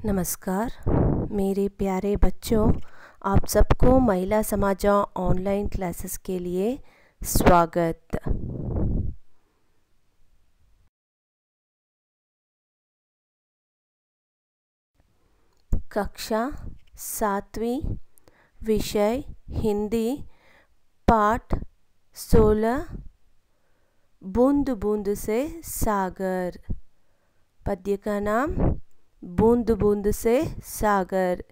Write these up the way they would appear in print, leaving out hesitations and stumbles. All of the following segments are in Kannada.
नमस्कार मेरे प्यारे बच्चों, आप सबको महिला समाजा ऑनलाइन क्लासेस के लिए स्वागत। कक्षा 7वीं, विषय हिंदी, पाठ 16, बूंद बूंद से सागर। पद्य का नाम बूंद बूंद से सागर।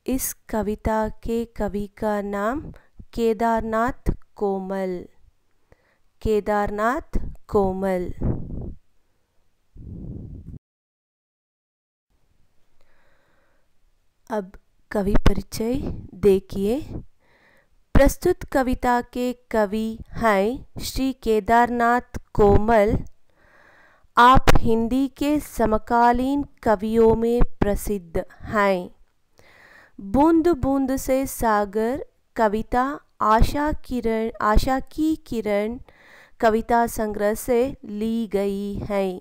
इस कविता के कवि का नाम केदारनाथ कोमल। केदारनाथ कोमल। अब कवि परिचय देखिए। प्रस्तुत कविता के कवि हैं श्री केदारनाथ कोमल। आप हिंदी के समकालीन कवियों में प्रसिद्ध हैं। बूंद बूंद से सागर कविता आशा की किरण कविता संग्रह से ली गई है।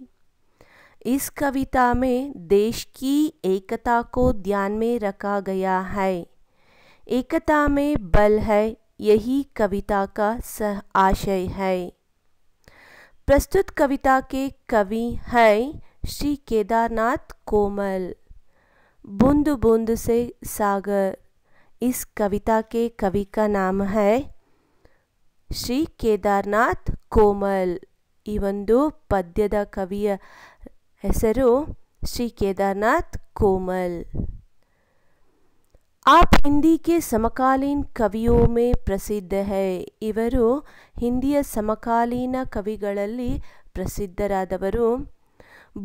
इस कविता में देश की एकता को ध्यान में रखा गया है। एकता में बल है, यही कविता का आशय है। प्रस्तुत कविता के कवि हैं श्री केदारनाथ कोमल। बूंद बूंद से सागर, इस कविता के कवि का नाम है श्री केदारनाथ कोमल। ಈ ಒಂದು ಪದ್ಯದ ಕವಿಯ ಹೆಸರು श्री केदारनाथ कोमल। आप हिंदी के समकालीन कवियों में प्रसिद्ध है। इವರು ಹಿಂದಿಯ ಸಮಕಾಲೀನ ಕವಿಗಳಲ್ಲಿ ಪ್ರಸಿದ್ಧರಾದವರು।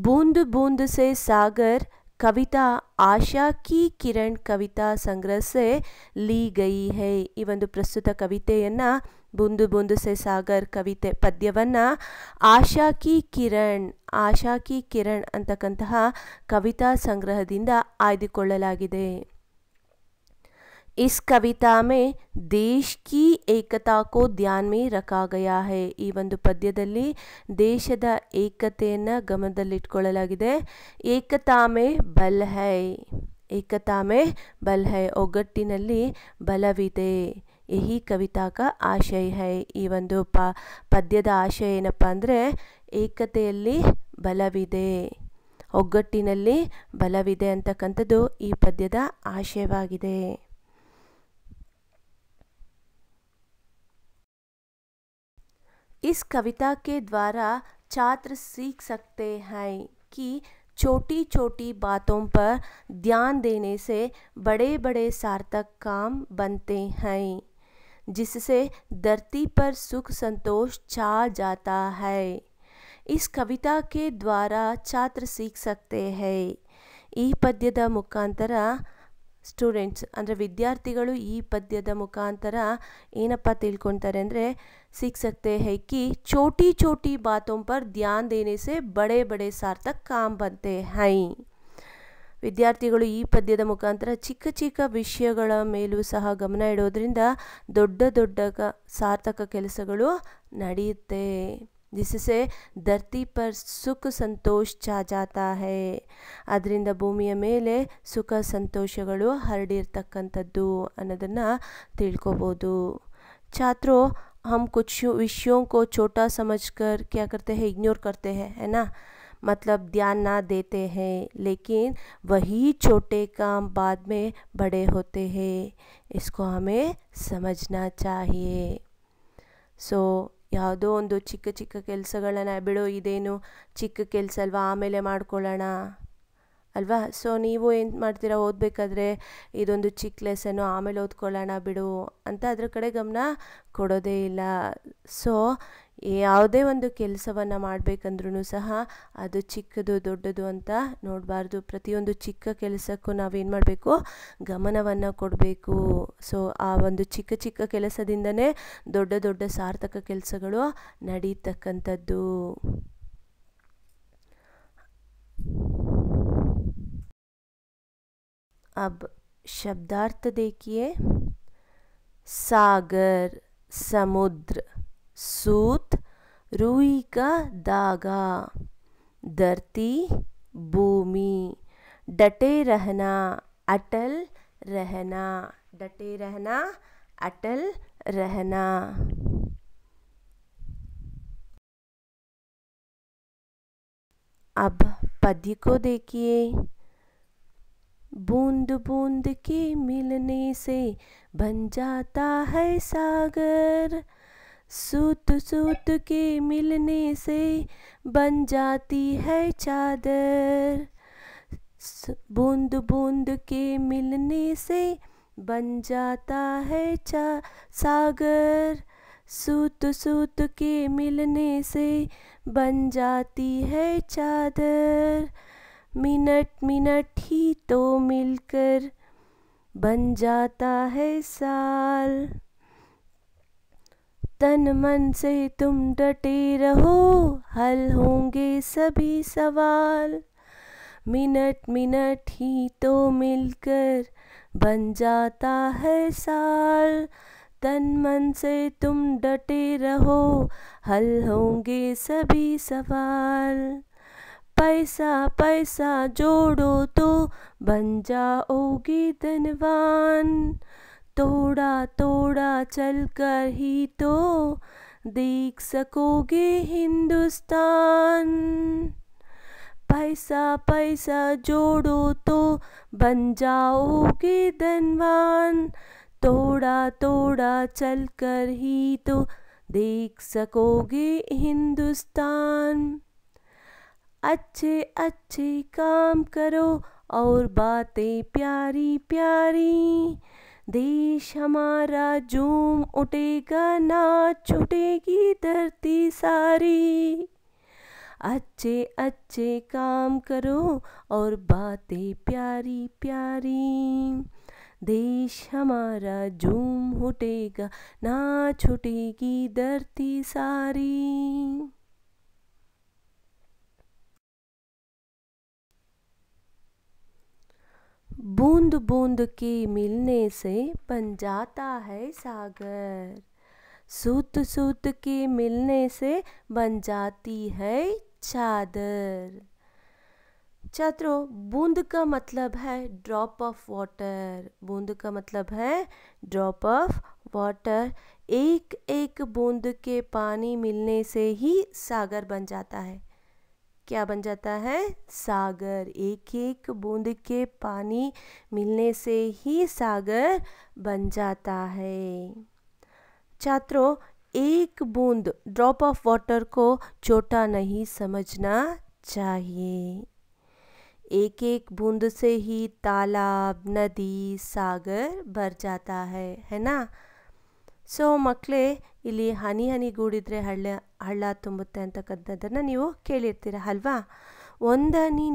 बूंद बूंद से सागर कविता आशा की किरण कविता संग्रह से ली गई है। ಈ ಒಂದು ಪ್ರಸ್ತುತ ಕವಿತೆಯನ್ನು ಬೂಂದು ಬೂಂದು ಸೆ ಸಾಗರ್ ಕವಿತೆ ಪದ್ಯವನ್ನು ಆಶಾ ಕಿ ಕಿರಣ್ ಅಂತಕ್ಕಂತಹ ಕವಿತಾ ಸಂಗ್ರಹದಿಂದ ಆಯ್ದುಕೊಳ್ಳಲಾಗಿದೆ। इस कविता में देश की एकता को ध्यान में रखा गया है। ಈ ಒಂದು ಪದ್ಯದಲ್ಲಿ ದೇಶದ ಏಕತೆಯನ್ನು ಗಮನದಲ್ಲಿಟ್ಟುಕೊಳ್ಳಲಾಗಿದೆ। ಏಕತಾ ಮೇ ಬಲ್ ಹೈ, ಏಕತಾ ಮೇ ಬಲ್ ಹೈ, ಒಗ್ಗಟ್ಟಿನಲ್ಲಿ ಬಲವಿದೆ। ಯಹಿ ಕವಿತಾ ಕಾ ಆಶಯ ಹೈ। ಈ ಒಂದು ಪದ್ಯದ ಆಶಯ ಏನಪ್ಪ ಅಂದರೆ ಏಕತೆಯಲ್ಲಿ ಬಲವಿದೆ, ಒಗ್ಗಟ್ಟಿನಲ್ಲಿ ಬಲವಿದೆ ಅಂತಕ್ಕಂಥದ್ದು ಈ ಪದ್ಯದ ಆಶಯವಾಗಿದೆ। इस कविता के द्वारा छात्र सीख सकते हैं कि छोटी छोटी बातों पर ध्यान देने से बड़े बड़े सार्थक काम बनते हैं, जिससे धरती पर सुख संतोष छा जाता है। इस कविता के द्वारा छात्र सीख सकते हैं। ಈ ಪದ್ಯದ ಮುಖಾಂತರ ಸ್ಟೂಡೆಂಟ್ಸ್ ಅಂದರೆ ವಿದ್ಯಾರ್ಥಿಗಳು ಈ ಪದ್ಯದ ಮುಖಾಂತರ ಏನಪ್ಪ ತಿಳ್ಕೊಳ್ತಾರೆ ಅಂದರೆ सीख सकते हैं कि छोटी छोटी बातों पर ध्यान देने से बड़े बड़े सार्थक काम बनते हैं। ವಿದ್ಯಾರ್ಥಿಗಳು ಈ ಪದ್ಯದ ಮುಖಾಂತರ ಚಿಕ್ಕ ಚಿಕ್ಕ ವಿಷಯಗಳ ಮೇಲೂ ಸಹ ಗಮನ ಇಡೋದ್ರಿಂದ ದೊಡ್ಡ ದೊಡ್ಡ ಸಾರ್ಥಕ ಕೆಲಸಗಳು ನಡೆಯುತ್ತೆ। जिससे धरती पर सुख संतोष छा जाता है, ಅದರಿಂದ ಭೂಮಿಯ ಮೇಲೆ ಸುಖ ಸಂತೋಷಗಳು ಹರಡಿರ್ತಕ್ಕಂಥದ್ದು ಅನ್ನೋದನ್ನು ತಿಳ್ಕೊಬೋದು। छात्रों, हम कुछ विषयों को छोटा समझकर क्या करते हैं, इग्नोर करते हैं, है ना, मतलब ध्यान ना देते हैं, लेकिन वही छोटे काम बाद में बड़े होते हैं। इसको हमें समझना चाहिए। सो ಯಾವುದೋ ಒಂದು ಚಿಕ್ಕ ಚಿಕ್ಕ ಕೆಲಸಗಳನ್ನು ಬಿಡೋ, ಇದೇನು ಚಿಕ್ಕ ಕೆಲಸ ಅಲ್ವಾ, ಆಮೇಲೆ ಮಾಡ್ಕೊಳ್ಳೋಣ ಅಲ್ವಾ। ಸೊ ನೀವು ಏನು ಮಾಡ್ತೀರಾ, ಓದಬೇಕಾದ್ರೆ ಇದೊಂದು ಚಿಕ್ಕ ಲೆಸನ್ನು ಆಮೇಲೆ ಓದ್ಕೊಳ್ಳೋಣ ಬಿಡು ಅಂತ ಅದ್ರ ಕಡೆ ಗಮನ ಕೊಡೋದೇ ಇಲ್ಲ। ಸೊ ಯಾವುದೇ ಒಂದು ಕೆಲಸವನ್ನು ಮಾಡಬೇಕಂದ್ರೂ ಸಹ ಅದು ಚಿಕ್ಕದು ದೊಡ್ಡದು ಅಂತ ನೋಡಬಾರ್ದು। ಪ್ರತಿಯೊಂದು ಚಿಕ್ಕ ಕೆಲಸಕ್ಕೂ ನಾವೇನು ಮಾಡಬೇಕು, ಗಮನವನ್ನು ಕೊಡಬೇಕು। ಸೊ ಆ ಒಂದು ಚಿಕ್ಕ ಚಿಕ್ಕ ಕೆಲಸದಿಂದನೇ ದೊಡ್ಡ ದೊಡ್ಡ ಸಾರ್ಥಕ ಕೆಲಸಗಳು ನಡೀತಕ್ಕಂಥದ್ದು। अब शब्दार्थ देखिए। सागर समुद्र, सूत रुई का धागा, धरती भूमि, डटे रहना, अटल रहना, डटे रहना, अटल रहना। अब पद्य को देखिए। बूंद बूंद के मिलने से बन जाता है सागर, सूत सूत के मिलने से बन जाती है चादर। बूंद बूंद के मिलने से बन जाता है सागर, सूत सूत के मिलने से बन जाती है चादर। मिनट मिनट ही तो मिलकर बन जाता है साल, तन मन से तुम डटे रहो, हल होंगे सभी सवाल। मिनट मिनट ही तो मिलकर बन जाता है साल, तन मन से तुम डटे रहो, हल होंगे सभी सवाल। पैसा पैसा जोड़ो तो बन जाओगे धनवान, थोड़ा थोड़ा चलकर ही तो देख सकोगे हिंदुस्तान। पैसा पैसा जोड़ो तो बन जाओगे धनवान, थोड़ा थोड़ा चलकर ही तो देख सकोगे हिंदुस्तान। अच्छे अच्छे काम करो और बातें प्यारी प्यारी, देश हमारा झूम उठेगा, नाच छूटेगी धरती सारी। अच्छे अच्छे काम करो और बातें प्यारी प्यारी, देश हमारा झूम उठेगा, नाच छूटेगी धरती सारी। बूंद बूंद के मिलने से बन जाता है सागर, सूत सूत के मिलने से बन जाती है चादर। छात्रों, बूंद का मतलब है ड्रॉप ऑफ वाटर। बूंद का मतलब है ड्रॉप ऑफ वाटर। एक एक बूंद के पानी मिलने से ही सागर बन जाता है। क्या बन जाता है? सागर। एक एक बूंद के पानी मिलने से ही सागर बन जाता है। छात्रों, एक बूंद ड्रॉप ऑफ वाटर को छोटा नहीं समझना चाहिए। एक एक बूंद से ही तालाब, नदी, सागर भर जाता है ना? ಸೊ ಮಕ್ಕಳೇ, ಇಲ್ಲಿ ಹನಿ ಹನಿ ಗೂಡಿದ್ರೆ ಹಳ್ಳ ತುಂಬುತ್ತೆ ಅಂತಕ್ಕಂಥದ್ದನ್ನು ನೀವು ಕೇಳಿರ್ತೀರ ಅಲ್ವಾ? ಒಂದು ಹನಿ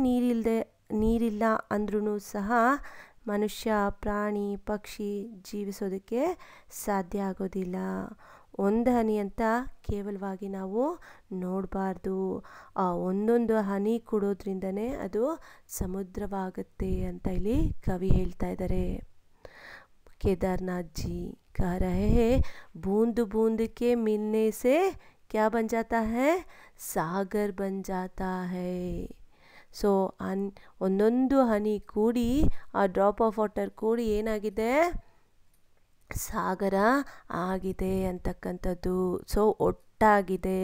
ನೀರಿಲ್ಲ ಅಂದ್ರೂ ಸಹ ಮನುಷ್ಯ, ಪ್ರಾಣಿ, ಪಕ್ಷಿ ಜೀವಿಸೋದಕ್ಕೆ ಸಾಧ್ಯ ಆಗೋದಿಲ್ಲ. ಒಂದು ಹನಿ ಅಂತ ಕೇವಲವಾಗಿ ನಾವು ನೋಡಬಾರ್ದು. ಆ ಒಂದೊಂದು ಹನಿ ಕೊಡೋದ್ರಿಂದನೇ ಅದು ಸಮುದ್ರವಾಗುತ್ತೆ ಅಂತ ಇಲ್ಲಿ ಕವಿ ಹೇಳ್ತಾ ಇದ್ದಾರೆ. केदारनाथ जी कह रहे हैं, बूंद बूंद के मिलने से क्या बन जाता है? सागर बन जाता है। ಸೊ ಒಂದೊಂದು ಹನಿ ಕೂಡಿ, ಆ ಡ್ರಾಪ್ ಆಫ್ ವಾಟರ್ ಕೂಡಿ ಏನಾಗಿದೆ? ಸಾಗರ ಆಗಿದೆ ಅಂತಕ್ಕಂಥದ್ದು. ಸೊ ಒಟ್ಟಾಗಿದೆ,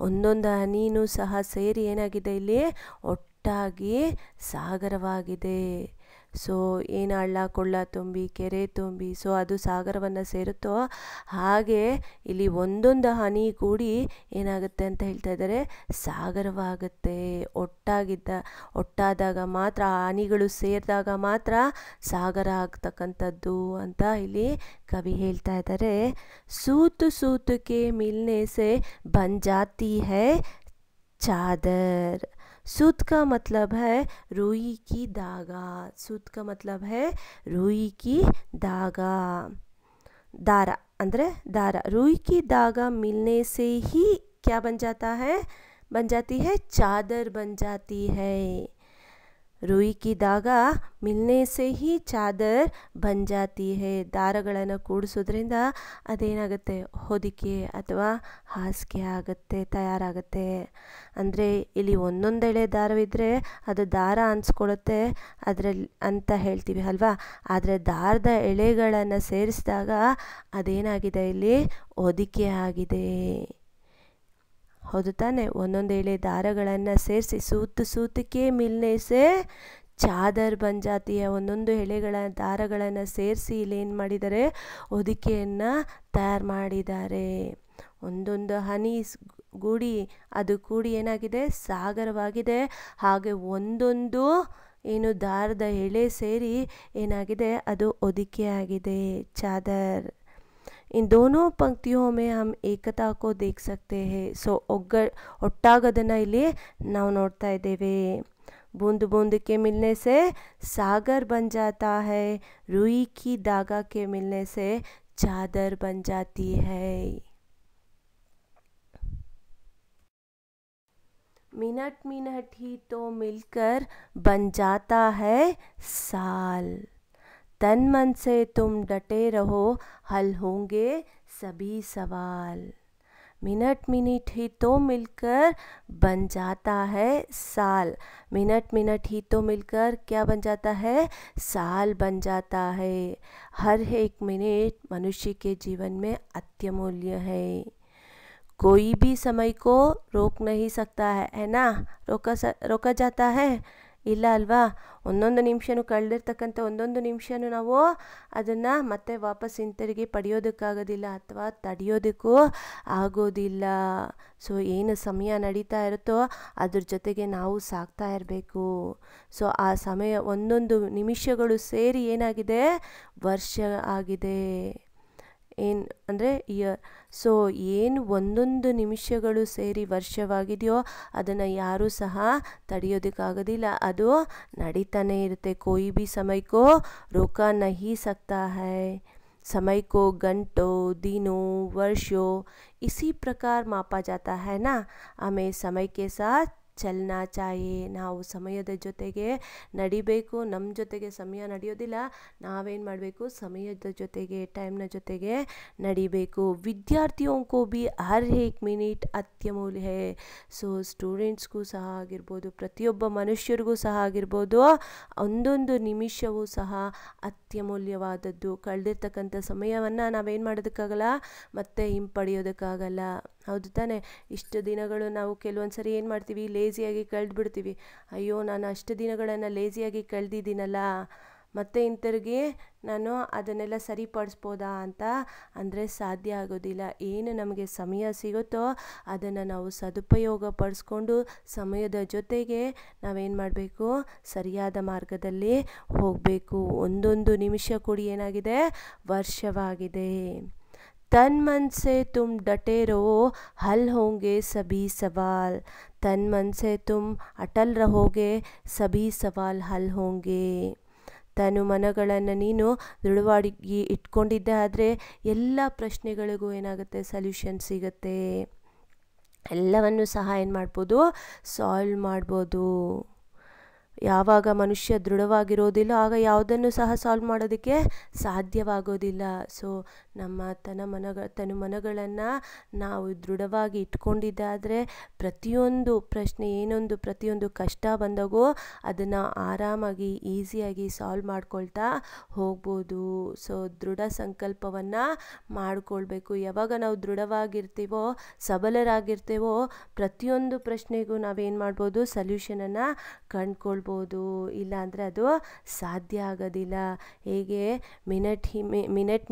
ಒಂದೊಂದು ಹನಿನೂ ಸಹ ಸೇರಿ ಏನಾಗಿದೆ ಇಲ್ಲಿ? ಒಟ್ಟಾಗಿ ಸಾಗರವಾಗಿದೆ. ಸೊ ಏನು ಹಳ್ಳ ಕೊಳ್ಳ ತುಂಬಿ, ಕೆರೆ ತುಂಬಿ, ಸೊ ಅದು ಸಾಗರವನ್ನು ಸೇರುತ್ತೋ ಹಾಗೆ ಇಲ್ಲಿ ಒಂದೊಂದು ಹನಿ ಕೂಡಿ ಏನಾಗುತ್ತೆ ಅಂತ ಹೇಳ್ತಾ ಇದ್ದಾರೆ? ಸಾಗರವಾಗುತ್ತೆ. ಒಟ್ಟಾದಾಗ ಮಾತ್ರ, ಆ ಹನಿಗಳು ಸೇರಿದಾಗ ಮಾತ್ರ ಸಾಗರ ಆಗ್ತಕ್ಕಂಥದ್ದು ಅಂತ ಇಲ್ಲಿ ಕವಿ ಹೇಳ್ತಾ ಇದ್ದಾರೆ. सूत सूत के मिलने से बन जाती है चादर। सूत का मतलब है रुई की धागा। सूत का मतलब है रुई की धागा। दारा अंदर दारा, रुई की धागा मिलने से ही क्या बन जाता है? बन जाती है चादर, बन जाती है। रुई की धागा मिलने से ही चादर बन जाती है ದಾರಗಳನ್ನು ಕೂಡಿಸೋದ್ರಿಂದ ಅದೇನಾಗುತ್ತೆ ಹೊದಿಕೆ ಅಥವಾ ಹಾಸಿಗೆ ಆಗುತ್ತೆ ತಯಾರಾಗುತ್ತೆ ಅಂದರೆ ಇಲ್ಲಿ ಒಂದೊಂದೆಳೆ ದಾರವಿದ್ದರೆ ಅದು ದಾರ ಅನ್ಸ್ಕೊಳ್ಳುತ್ತೆ ಅದರಲ್ಲಿ ಅಂತ ಹೇಳ್ತೀವಿ ಅಲ್ವಾ ಆದರೆ ದಾರದ ಎಳೆಗಳನ್ನು ಸೇರಿಸಿದಾಗ ಅದೇನಾಗಿದೆ ಇಲ್ಲಿ ಹೊದಿಕೆ ಆಗಿದೆ ಹೌದು ತಾನೆ ಒಂದೊಂದು ಎಳೆ ದಾರಗಳನ್ನು ಸೇರಿಸಿ ಸೂತಕ್ಕೆ ಮಿಲ್ನೆ ಸೆ ಚಾದರ್ ಬನ್ ಜಾತಿ ಒಂದೊಂದು ಎಳೆಗಳ ದಾರಗಳನ್ನು ಸೇರಿಸಿ ಇಲ್ಲೇನು ಮಾಡಿದ್ದಾರೆ ಹೊದಿಕೆಯನ್ನು ತಯಾರು ಮಾಡಿದ್ದಾರೆ ಒಂದೊಂದು ಹನಿ ಗೂಡಿ ಅದು ಕೂಡಿ ಏನಾಗಿದೆ ಸಾಗರವಾಗಿದೆ ಹಾಗೆ ಒಂದೊಂದು ಏನು ದಾರದ ಎಳೆ ಸೇರಿ ಏನಾಗಿದೆ ಅದು ಹೊದಿಕೆ ಆಗಿದೆ ಚಾದರ್ इन दोनों पंक्तियों में हम एकता को देख सकते हैं सो ಒಟ್ಟಾಗೋದನ್ನು ಇಲ್ಲಿ ನಾವು ನೋಡ್ತಾ ಇದ್ದೇವೆ बूंद बूंद के मिलने से सागर बन जाता है रुई की धागा के मिलने से चादर बन जाती है मिनट मिनट ही तो मिलकर बन जाता है साल तन मन से तुम डटे रहो हल होंगे सभी सवाल मिनट मिनट ही तो मिलकर बन जाता है साल मिनट मिनट ही तो मिलकर क्या बन जाता है साल बन जाता है हर एक मिनट मनुष्य के जीवन में अत्यमूल्य है कोई भी समय को रोक नहीं सकता है ना रोका जाता है ಇಲ್ಲ ಅಲ್ವಾ ಒಂದೊಂದು ನಿಮಿಷನೂ ಕಳೆದಿರ್ತಕ್ಕಂಥ ಒಂದೊಂದು ನಿಮಿಷನೂ ನಾವು ಅದನ್ನು ಮತ್ತೆ ವಾಪಸ್ ಹಿಂತಿರುಗಿ ಪಡೆಯೋದಕ್ಕಾಗೋದಿಲ್ಲ ಅಥವಾ ತಡೆಯೋದಕ್ಕೂ ಆಗೋದಿಲ್ಲ ಸೊ ಏನು ಸಮಯ ನಡೀತಾ ಇರುತ್ತೋ ಅದ್ರ ಜೊತೆಗೆ ನಾವು ಸಾಗ್ತಾ ಇರಬೇಕು ಸೊ ಆ ಸಮಯ ಒಂದೊಂದು ನಿಮಿಷಗಳು ಸೇರಿ ಏನಾಗಿದೆ ವರ್ಷ ಆಗಿದೆ ಏನು ಅಂದರೆ ಇಯರ್ ಸೊ ಏನು ಒಂದೊಂದು ನಿಮಿಷಗಳು ಸೇರಿ ವರ್ಷವಾಗಿದೆಯೋ ಅದನ್ನು ಯಾರೂ ಸಹ ತಡೆಯೋದಕ್ಕಾಗೋದಿಲ್ಲ ಅದು ನಡೀತಾನೆ ಇರುತ್ತೆ कोई भी समय को रोका नहीं सकता है समय को घंटों दिनों वर्षों इसी प्रकार मापा जाता है ना हमें समय के साथ ಚಲನಾ ಚಾಯೆ ನಾವು ಸಮಯದ ಜೊತೆಗೆ ನಡಿಬೇಕು ನಮ್ಮ ಜೊತೆಗೆ ಸಮಯ ನಡೆಯೋದಿಲ್ಲ ನಾವೇನು ಮಾಡಬೇಕು ಸಮಯದ ಜೊತೆಗೆ ಟೈಮ್ನ ಜೊತೆಗೆ ನಡಿಬೇಕು ವಿದ್ಯಾರ್ಥಿयों को भी हर एक मिनट ಅತ್ಯಮೂಲ್ಯ है ಸೊ ಸ್ಟೂಡೆಂಟ್ಸ್ಗೂ ಸಹ ಆಗಿರ್ಬೋದು ಪ್ರತಿಯೊಬ್ಬ ಮನುಷ್ಯರಿಗೂ ಸಹ ಆಗಿರ್ಬೋದು ಒಂದೊಂದು ನಿಮಿಷವೂ ಸಹ ಅತ್ಯಮೂಲ್ಯವಾದದ್ದು ಕಳೆದಿರ್ತಕ್ಕಂಥ ಸಮಯವನ್ನು ನಾವೇನು ಮಾಡೋದಕ್ಕಾಗಲ್ಲ ಮತ್ತೆ ಹಿಂಪಡೆಯೋದಕ್ಕಾಗಲ್ಲ ಹೌದು ತಾನೆ ಇಷ್ಟು ದಿನಗಳು ನಾವು ಕೆಲವೊಂದು ಸರಿ ಏನು ಮಾಡ್ತೀವಿ ಲೇಸಿಯಾಗಿ ಕಳೆದ್ಬಿಡ್ತೀವಿ ಅಯ್ಯೋ ನಾನು ಅಷ್ಟು ದಿನಗಳನ್ನು ಲೇಸಿಯಾಗಿ ಕಳೆದಿದ್ದೀನಲ್ಲ ಮತ್ತೆ ಹಿಂತಿರುಗಿ ನಾನು ಅದನ್ನೆಲ್ಲ ಸರಿಪಡಿಸ್ಬೋದಾ ಅಂತ ಅಂದರೆ ಸಾಧ್ಯ ಆಗೋದಿಲ್ಲ ಏನು ನಮಗೆ ಸಮಯ ಸಿಗುತ್ತೋ ಅದನ್ನು ನಾವು ಸದುಪಯೋಗ ಪಡಿಸ್ಕೊಂಡು ಸಮಯದ ಜೊತೆಗೆ ನಾವೇನು ಮಾಡಬೇಕು ಸರಿಯಾದ ಮಾರ್ಗದಲ್ಲಿ ಹೋಗಬೇಕು ಒಂದೊಂದು ನಿಮಿಷ ಕೂಡಿ ಏನಾಗಿದೆ ವರ್ಷವಾಗಿದೆ तन मन से तुम डटे रहो हल होंगे सभी सवाल तन मन से तुम अटल रहोगे सभी सवाल हल होंगे ತನು ಮನಗಳನ್ನು ನೀನು ದೃಢವಾಗಿ ಇಟ್ಕೊಂಡಿದ್ದೆ ಆದರೆ ಎಲ್ಲ ಪ್ರಶ್ನೆಗಳಿಗೂ ಏನಾಗುತ್ತೆ ಸೊಲ್ಯೂಷನ್ ಸಿಗುತ್ತೆ ಎಲ್ಲವನ್ನು ಸಹ ಏನು ಮಾಡ್ಬೋದು ಸಾಲ್ವ್ ಮಾಡ್ಬೋದು ಯಾವಾಗ ಮನುಷ್ಯ ದೃಢವಾಗಿರೋದಿಲ್ಲ ಆಗ ಯಾವುದನ್ನು ಸಹ ಸಾಲ್ವ್ ಮಾಡೋದಕ್ಕೆ ಸಾಧ್ಯವಾಗೋದಿಲ್ಲ ಸೊ ನಮ್ಮ ತನು ಮನಗಳನ್ನು ನಾವು ದೃಢವಾಗಿ ಇಟ್ಕೊಂಡಿದ್ದಾದರೆ ಪ್ರತಿಯೊಂದು ಪ್ರಶ್ನೆ ಪ್ರತಿಯೊಂದು ಕಷ್ಟ ಬಂದಾಗೂ ಅದನ್ನು ಆರಾಮಾಗಿ ಈಸಿಯಾಗಿ ಸಾಲ್ವ್ ಮಾಡ್ಕೊಳ್ತಾ ಹೋಗ್ಬೋದು ಸೊ ದೃಢ ಸಂಕಲ್ಪವನ್ನು ಮಾಡಿಕೊಳ್ಬೇಕು ಯಾವಾಗ ನಾವು ದೃಢವಾಗಿರ್ತೀವೋ ಸಬಲರಾಗಿರ್ತೀವೋ ಪ್ರತಿಯೊಂದು ಪ್ರಶ್ನೆಗೂ ನಾವೇನು ಮಾಡ್ಬೋದು ಸೊಲ್ಯೂಷನನ್ನು ಕಂಡುಕೊಳ್ಬೋದು ಇಲ್ಲ ಅಂದರೆ ಅದು ಸಾಧ್ಯ ಆಗೋದಿಲ್ಲ ಹೇಗೆ मिनट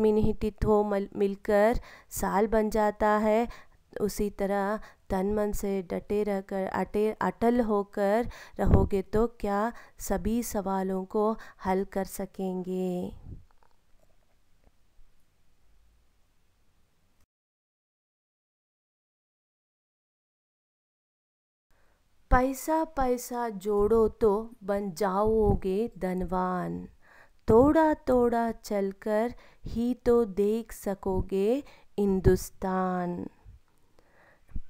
मिनट हो मिलकर साल बन जाता है उसी तरह तन मन से डटे रहकर अटल होकर रहोगे तो क्या सभी सवालों को हल कर सकेंगे पैसा पैसा जोड़ो तो बन जाओगे धनवान थोड़ा थोड़ा चलकर ही तो देख सकोगे हिंदुस्तान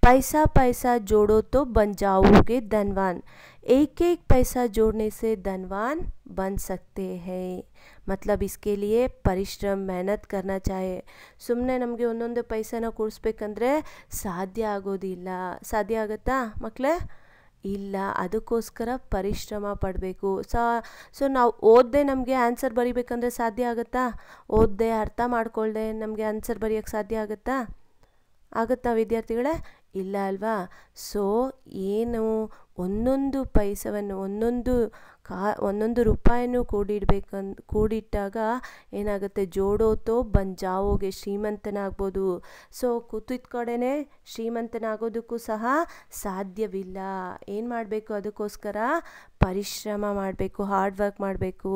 पैसा पैसा जोड़ो तो बन जाओगे धनवान। एक एक पैसा जोड़ने से धनवान बन सकते हैं। मतलब इसके लिए ಪರಿಶ್ರಮ ಮೆಹನತ್ करना चाहिए। ಸುಮ್ಮನೆ ನಮಗೆ ಒಂದೊಂದು ಪೈಸಾನ ಕೂಡಿಸ್ಬೇಕಂದ್ರೆ ಸಾಧ್ಯ ಆಗೋದಿಲ್ಲ। ಸಾಧ್ಯ ಆಗುತ್ತಾ ಮಕ್ಕಳೇ? ಇಲ್ಲ, ಅದಕ್ಕೋಸ್ಕರ ಪರಿಶ್ರಮ ಪಡಬೇಕು। ಸೊ ನಾವು ಓದದೆ ನಮಗೆ ಆನ್ಸರ್ ಬರಿಬೇಕಂದ್ರೆ ಸಾಧ್ಯ ಆಗುತ್ತಾ? ಓದದೆ ಅರ್ಥ ಮಾಡ್ಕೊಳ್ದೆ ನಮಗೆ ಆನ್ಸರ್ ಬರೆಯೋಕ್ಕೆ ಸಾಧ್ಯ ಆಗುತ್ತಾ? ಆಗುತ್ತಾ ವಿದ್ಯಾರ್ಥಿಗಳೇ? ಇಲ್ಲ ಅಲ್ವಾ? ಸೊ ಏನು ಒಂದೊಂದು ಪೈಸವನ್ನು ಒಂದೊಂದು ರೂಪಾಯಿನೂ ಕೂಡಿಟ್ಟಾಗ ಏನಾಗುತ್ತೆ, ಜೋಡೋತೋ ಬಂದ್ ಜಾವೋಗೆ, ಶ್ರೀಮಂತನಾಗ್ಬೋದು। ಸೊ ಕೂತಿದ್ದ ಕಡೆನೇ ಶ್ರೀಮಂತನಾಗೋದಕ್ಕೂ ಸಹ ಸಾಧ್ಯವಿಲ್ಲ। ಏನು ಮಾಡಬೇಕು? ಅದಕ್ಕೋಸ್ಕರ ಪರಿಶ್ರಮ ಮಾಡಬೇಕು, ಹಾರ್ಡ್ ವರ್ಕ್ ಮಾಡಬೇಕು।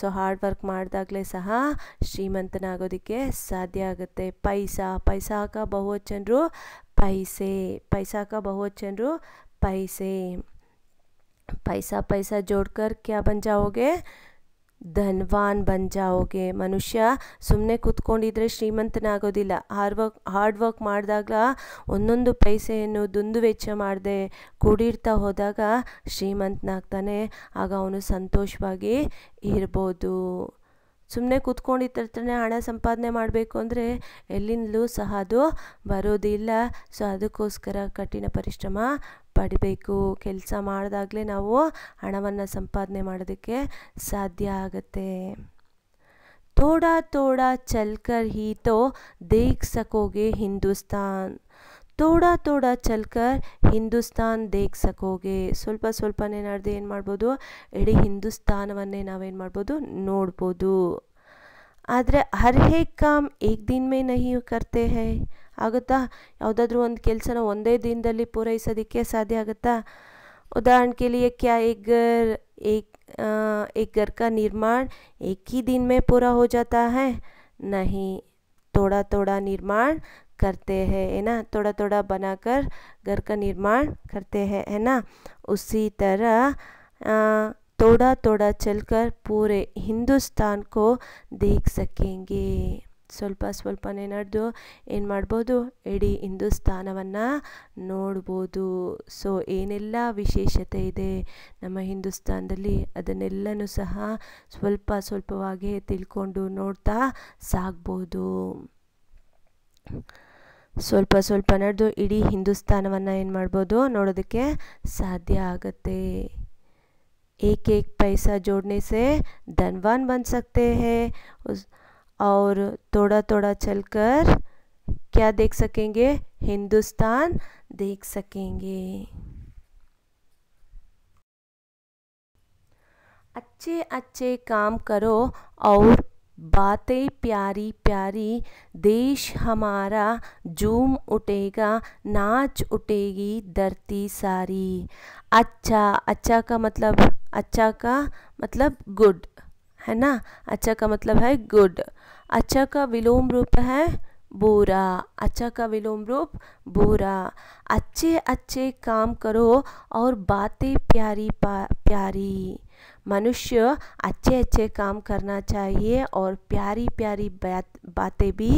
ಸೊ ಹಾರ್ಡ್ ವರ್ಕ್ ಮಾಡಿದಾಗಲೇ ಸಹ ಶ್ರೀಮಂತನಾಗೋದಕ್ಕೆ ಸಾಧ್ಯ ಆಗುತ್ತೆ। पैसा का बहुवचन रू पैसे, पैसा का बहुवचन रू पैसे। पैसा पैसा जोड़कर क्या बन जाओगे? ಧನ್ವಾನ್ ಬನ್ ಜಾओगे। ಮನುಷ್ಯ ಸುಮ್ಮನೆ ಕೂತ್ಕೊಂಡಿದ್ರೆ ಶ್ರೀಮಂತನಾಗೋದಿಲ್ಲ। ಹಾರ್ಡ್ ವರ್ಕ್ ಮಾಡಿದಾಗ ಒಂದೊಂದು ಪೈಸೆಯನ್ನು ದುಂದು ವೆಚ್ಚ ಮಾಡದೆ ಕೂಡಿಡ್ತಾ ಹೋದಾಗ ಶ್ರೀಮಂತನಾಗ್ತಾನೆ। ಆಗ ಅವನು ಸಂತೋಷವಾಗಿ ಇರ್ಬೋದು। ಸುಮ್ಮನೆ ಕೂತ್ಕೊಂಡಿರ್ತಾನೆ, ಹಣ ಸಂಪಾದನೆ ಮಾಡಬೇಕು ಅಂದರೆ ಎಲ್ಲಿಂದಲೂ ಸಹ ಅದು ಬರೋದಿಲ್ಲ। ಸೊ ಅದಕ್ಕೋಸ್ಕರ ಕಠಿಣ ಪರಿಶ್ರಮ ಪಡಬೇಕು। ಕೆಲಸ ಮಾಡಿದಾಗಲೇ ನಾವು ಹಣವನ್ನು ಸಂಪಾದನೆ ಮಾಡೋದಕ್ಕೆ ಸಾಧ್ಯ ಆಗುತ್ತೆ। ಥೋಡಾ ಥೋಡಾ ಚಲ್ಕರ್ ಹಿ ತೋ ದೇಖ್ ಸಕೋಗೆ ಹಿಂದೂಸ್ತಾನ್। ಥೋಡಾ ಥೋಡಾ ಚಲ್ಕರ್ ಹಿಂದೂಸ್ತಾನ್ ದೇಖ್ ಸಕೋಗೆ। ಸ್ವಲ್ಪ ಸ್ವಲ್ಪನೇ ನಡೆದು ಏನು ಮಾಡ್ಬೋದು? ಇಡೀ ಹಿಂದೂಸ್ತಾನವನ್ನೇ ನಾವೇನು ಮಾಡ್ಬೋದು? ನೋಡ್ಬೋದು। ಆದರೆ ಹರ್ ಏಕ್ ಕಾಮ್ ಏಕ್ ದಿನ ಮೇ ನಹಿ ಕರ್ತೆ ಹೈ। ಆಗುತ್ತಾ? ಯಾವುದಾದ್ರೂ ಒಂದು ಕೆಲಸನ ಒಂದೇ ದಿನದಲ್ಲಿ ಪೂರೈಸೋದಕ್ಕೆ ಸಾಧ್ಯ ಆಗುತ್ತಾ? उदाहरण के लिए क्या एक घर का निर्माण एक ही दिन में पूरा हो जाता है? नहीं, थोड़ा थोड़ा निर्माण करते हैं, है ना। थोड़ा थोड़ा बनाकर घर का निर्माण करते हैं, है ना। उसी तरह थोड़ा थोड़ा चलकर पूरे हिंदुस्तान को देख सकेंगे। ಸ್ವಲ್ಪ ಸ್ವಲ್ಪನೇ ನಡೆದು ಏನು ಮಾಡ್ಬೋದು? ಇಡೀ ಹಿಂದೂಸ್ತಾನವನ್ನು ನೋಡ್ಬೋದು। ಸೊ ಏನೆಲ್ಲ ವಿಶೇಷತೆ ಇದೆ ನಮ್ಮ ಹಿಂದೂಸ್ತಾನದಲ್ಲಿ ಅದನ್ನೆಲ್ಲನೂ ಸಹ ಸ್ವಲ್ಪ ಸ್ವಲ್ಪವಾಗಿ ತಿಳ್ಕೊಂಡು ನೋಡ್ತಾ ಸಾಗ್ಬೋದು। ಸ್ವಲ್ಪ ಸ್ವಲ್ಪ ನಡೆದು ಇಡೀ ಹಿಂದೂಸ್ತಾನವನ್ನು ಏನು ಮಾಡ್ಬೋದು? ನೋಡೋದಕ್ಕೆ ಸಾಧ್ಯ ಆಗುತ್ತೆ। एक एक पैसा जोड़ने से धनवान बन सकते हैं और थोड़ा थोड़ा चलकर क्या देख सकेंगे? हिंदुस्तान देख सकेंगे। अच्छे अच्छे काम करो और बातें प्यारी प्यारी, देश हमारा झूम उठेगा, नाच उठेगी धरती सारी। अच्छा का मतलब गुड, है ना। अच्छा का मतलब है गुड। अच्छा का विलोम रूप है बुरा। अच्छा का विलोम रूप बुरा। अच्छे अच्छे काम करो और बातें प्यारी प्यारी। मनुष्य अच्छे अच्छे काम करना चाहिए और प्यारी प्यारी बातें भी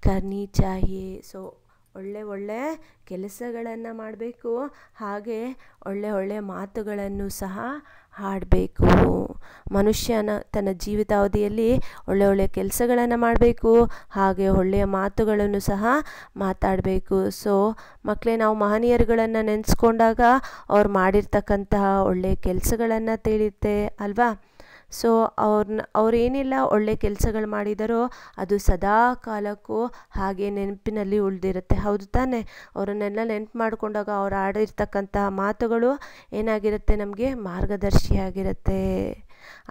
करनी चाहिए। सो ಒಳ್ಳೆ ಒಳ್ಳೆ ಕೆಲಸಗಳನ್ನು ಮಾಡಬೇಕು, ಹಾಗೆ ಒಳ್ಳೆ ಒಳ್ಳೆ ಮಾತುಗಳನ್ನು ಸಹ ಹಾಡಬೇಕು। ಮನುಷ್ಯನ ತನ್ನ ಜೀವಿತಾವಧಿಯಲ್ಲಿ ಒಳ್ಳೆ ಒಳ್ಳೆ ಕೆಲಸಗಳನ್ನು ಮಾಡಬೇಕು, ಹಾಗೆ ಒಳ್ಳೆಯ ಮಾತುಗಳನ್ನು ಸಹ ಮಾತಾಡಬೇಕು। ಸೊ ಮಕ್ಕಳೇ, ನಾವು ಮಹನೀಯರುಗಳನ್ನು ನೆನೆಸ್ಕೊಂಡಾಗ ಅವ್ರು ಮಾಡಿರ್ತಕ್ಕಂತಹ ಒಳ್ಳೆಯ ಕೆಲಸಗಳನ್ನು ತಿಳಿಯುತ್ತೆ ಅಲ್ವಾ। ಸೊ ಅವ್ರೇನೆಲ್ಲ ಒಳ್ಳೆ ಕೆಲಸಗಳು ಮಾಡಿದಾರೋ ಅದು ಸದಾ ಕಾಲಕ್ಕೂ ಹಾಗೆ ನೆನಪಿನಲ್ಲಿ ಉಳಿದಿರುತ್ತೆ, ಹೌದು ತಾನೆ। ಅವರನ್ನೆಲ್ಲ ನೆನಪು ಮಾಡಿಕೊಂಡಾಗ ಅವ್ರು ಆಡಿರ್ತಕ್ಕಂತಹ ಮಾತುಗಳು ಏನಾಗಿರುತ್ತೆ? ನಮಗೆ ಮಾರ್ಗದರ್ಶಿಯಾಗಿರುತ್ತೆ।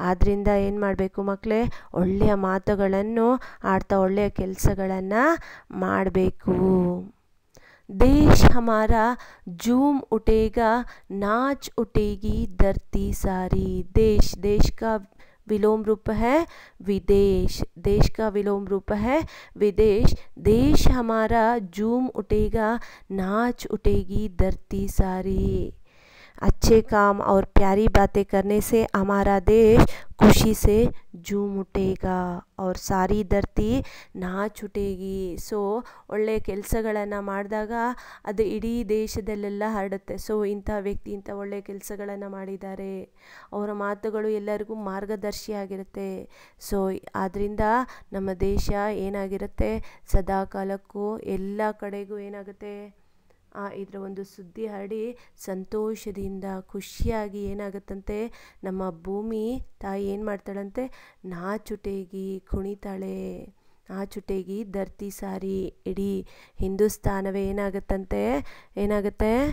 ಆದ್ದರಿಂದ ಏನು ಮಾಡಬೇಕು ಮಕ್ಕಳೇ? ಒಳ್ಳೆಯ ಮಾತುಗಳನ್ನು ಆಡ್ತಾ ಒಳ್ಳೆಯ ಕೆಲಸಗಳನ್ನು ಮಾಡಬೇಕು। देश हमारा झूम उठेगा, नाच उठेगी धरती सारी। देश का विलोम रूप है विदेश। देश का विलोम रूप है विदेश। देश हमारा झूम उठेगा, नाच उठेगी धरती सारी। अच्छे काम और प्यारी बातें करने से हमारा देश खुशी से झूम उठेगा और सारी ಧರ್ತಿ ನಾಚುಟೇಗಿ. ಸೊ ಒಳ್ಳೆ ಕೆಲಸಗಳನ್ನು ಮಾಡಿದಾಗ ಅದು ಇಡೀ ದೇಶದಲ್ಲೆಲ್ಲ ಹರಡುತ್ತೆ. ಸೊ ಇಂಥ ವ್ಯಕ್ತಿ ಇಂಥ ಒಳ್ಳೆ ಕೆಲಸಗಳನ್ನು ಮಾಡಿದ್ದಾರೆ, ಅವರ ಮಾತುಗಳು ಎಲ್ಲರಿಗೂ ಮಾರ್ಗದರ್ಶಿಯಾಗಿರುತ್ತೆ. ಸೊ ಆದ್ದರಿಂದ ನಮ್ಮ ದೇಶ ಏನಾಗಿರುತ್ತೆ, ಸದಾ ಕಾಲಕ್ಕೂ ಎಲ್ಲ ಕಡೆಗೂ ಏನಾಗುತ್ತೆ, ಇದರ ಒಂದು ಸುದ್ದಿ ಹರಡಿ ಸಂತೋಷದಿಂದ ಖುಷಿಯಾಗಿ ಏನಾಗುತ್ತಂತೆ, ನಮ್ಮ ಭೂಮಿ ತಾಯಿ ಏನು ಮಾಡ್ತಾಳಂತೆ, ನಾಚುಟೇಗಿ ಕುಣಿತಾಳೆ. ನಾಚುಟೇಗಿ ಧರ್ತಿ ಸಾರಿ, ಇಡೀ ಹಿಂದೂಸ್ತಾನವೇ ಏನಾಗುತ್ತೆ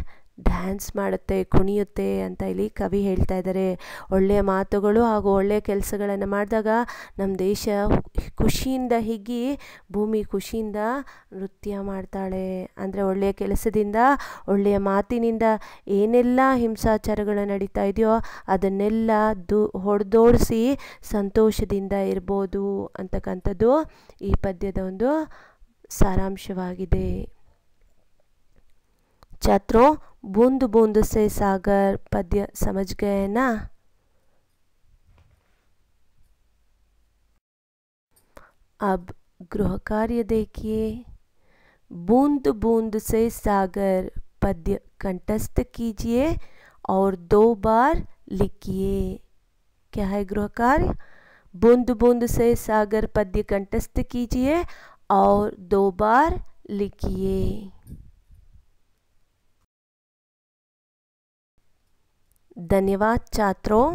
ಡ್ಯಾನ್ಸ್ ಮಾಡುತ್ತೆ, ಕುಣಿಯುತ್ತೆ ಅಂತ ಇಲ್ಲಿ ಕವಿ ಹೇಳ್ತಾ ಇದ್ದಾರೆ. ಒಳ್ಳೆಯ ಮಾತುಗಳು ಹಾಗೂ ಒಳ್ಳೆಯ ಕೆಲಸಗಳನ್ನು ಮಾಡಿದಾಗ ನಮ್ಮ ದೇಶ ಖುಷಿಯಿಂದ ಹಿಗ್ಗಿ ಭೂಮಿ ಖುಷಿಯಿಂದ ನೃತ್ಯ ಮಾಡ್ತಾಳೆ. ಅಂದರೆ ಒಳ್ಳೆಯ ಕೆಲಸದಿಂದ, ಒಳ್ಳೆಯ ಮಾತಿನಿಂದ ಏನೆಲ್ಲ ಹಿಂಸಾಚಾರಗಳು ನಡೀತಾ ಇದೆಯೋ ಅದನ್ನೆಲ್ಲ ಹೊಡೆದೋಡಿಸಿ ಸಂತೋಷದಿಂದ ಇರ್ಬೋದು ಅಂತಕ್ಕಂಥದ್ದು ಈ ಪದ್ಯದ ಒಂದು ಸಾರಾಂಶವಾಗಿದೆ. छात्रों, बूंद बूंद से सागर पद्य समझ गए ना? अब गृह कार्य देखिए. बूंद बूंद से सागर पद्य कंठस्थ कीजिए और 2 बार लिखिए. क्या है गृह कार्य? बूंद बूंद से सागर पद्य कंठस्थ कीजिए और 2 बार लिखिए. धन्यवाद छात्रों.